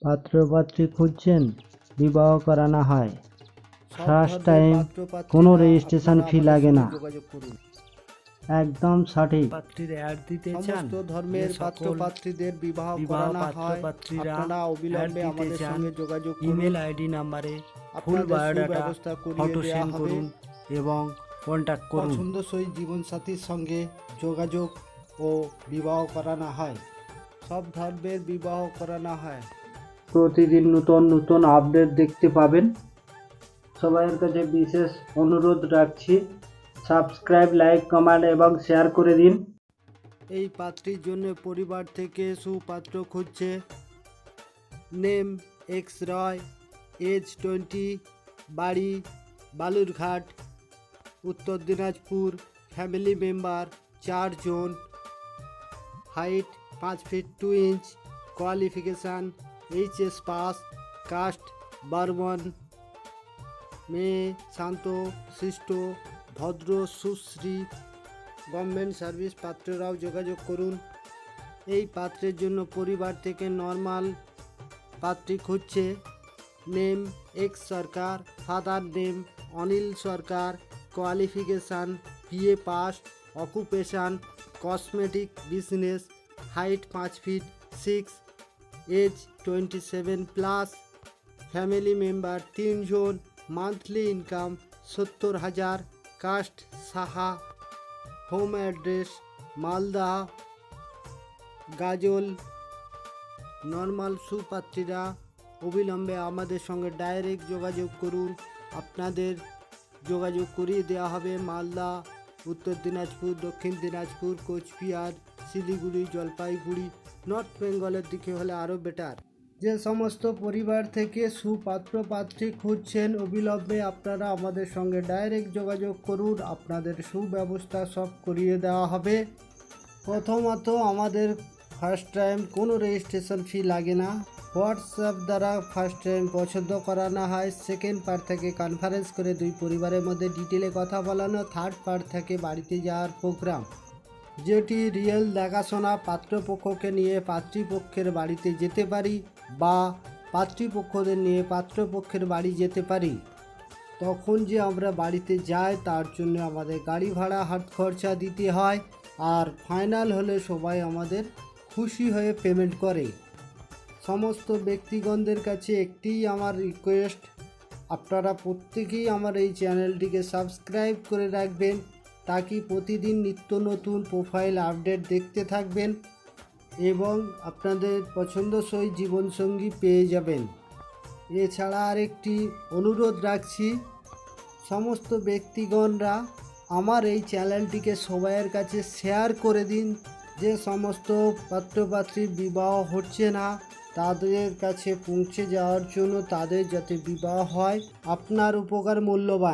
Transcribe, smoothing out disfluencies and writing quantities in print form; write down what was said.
পাত্র-পাত্রী খুঁজছেন, বিবাহ করানো হয়। ফার্স্ট টাইম, কোনো রেজিস্ট্রেশন ফি লাগে না। একদম সঠিক। পাত্রীর অ্যাড দিতে চান, সমস্ত ধর্মের পাত্র পাত্রীদের বিবাহ করানো হয়। আপনারা অবিলম্বে আমাদের সঙ্গে যোগাযোগ করুন। ইমেল আইডি নাম্বারে ফুল আপনাদের বায়োডাটা সুব্যবস্থা করিয়ে ফটো দেওয়া সেন্ড হবে। করুন এবং কন্ট্যাক্ট করুন। পছন্দসই জীবনসাথীর সঙ্গে যোগাযোগ ও বিবাহ করানো হয়। সব ধর্মের বিবাহ করানো হয়। প্রতিদিন নতুন নতুন আপডেট দেখতে পাবেন। সবাইয়ের কাছে বিশেষ অনুরোধ রাখছি, সাবস্ক্রাইব, লাইক, কমেন্ট এবং শেয়ার করে দিন। এই পাত্রীর জন্য পরিবার থেকে সুপাত্র খুঁজছে। নেম এক্স রয়, এজ 20, বাড়ি বালুরঘাট, উত্তর দিনাজপুর, ফ্যামিলি মেম্বার 4 জন, height 5 feet 2 inch, qualification HS pass, caste Barman, মেয়ে শান্ত শিষ্ট ভদ্র সুশ্রী, গভর্নমেন্ট সার্ভিস। পাত্ররাও যোগাযোগ করুন। এই পাত্রের জন্য পরিবার থেকে নর্মাল পাত্রী খুঁজছে। Name X Sarkar, father name Anil Sarkar, qualification BA pass, occupation cosmetic business, height 5 feet 6, age 27+, family member 3 জন, monthly income 70,000, caste Saha, home address Malda Gajol. Normal সুপাত্রীরা অবিলম্বে আমাদের সঙ্গে ডাইরেক্ট যোগাযোগ করুন। আপনাদের যোগাযোগ করিয়ে দেওয়া হবে মালদা, উত্তর দিনাজপুর, দক্ষিণ দিনাজপুর, কোচবিহার, শিলিগুড়ি, জলপাইগুড়ি, নর্থ বেঙ্গলের দিকে হলে আরও বেটার। যে সমস্ত পরিবার থেকে সুপাত্র পাত্রী খুঁজছেন, অবিলম্বে আপনারা আমাদের সঙ্গে ডাইরেক্ট যোগাযোগ করুন। আপনাদের সুব্যবস্থা সব করিয়ে দেওয়া হবে। প্রথমত আমাদের ফার্স্ট টাইম কোনো রেজিস্ট্রেশন ফি লাগে না। হোয়াটসঅ্যাপ দ্বারা ফার্স্ট টাইম পছন্দ করানো হয়। সেকেন্ড পার্ট থেকে কনফারেন্স করে দুই পরিবারের মধ্যে ডিটেলে কথা বলানো। থার্ড পার্ট থেকে বাড়িতে যাওয়ার প্রোগ্রাম, যেটি রিয়েল দেখাশোনা। পাত্রপক্ষকে নিয়ে পাত্রীপক্ষের বাড়িতে যেতে পারি বা পাত্রীপক্ষদের নিয়ে পাত্রপক্ষের বাড়ি যেতে পারি। তখন যে আমরা বাড়িতে যাই তার জন্য আমাদের গাড়ি ভাড়া হাত খরচা দিতে হয়। আর ফাইনাল হলে সবাই আমাদের খুশি হয়ে পেমেন্ট করে। সমস্ত ব্যক্তিগণদের কাছে একটিই আমার রিকোয়েস্ট, আপনারা প্রত্যেকেই আমার এই চ্যানেলটিকে সাবস্ক্রাইব করে রাখবেন, তাকি প্রতিদিন নিত্য নতুন প্রোফাইল আপডেট দেখতে থাকবেন এবং আপনাদের পছন্দসই জীবনসঙ্গী পেয়ে যাবেন। এছাড়া আরেকটি অনুরোধ রাখছি, সমস্ত ব্যক্তিগণরা আমার এই চ্যানেলটিকে সবাইয়ের কাছে শেয়ার করে দিন। যে সমস্ত পাত্রপাত্রীর বিবাহ হচ্ছে না তাদের কাছে পৌঁছে যাওয়ার জন্য, তাদের যাতে বিবাহ হয়। আপনার উপকার মূল্যবান।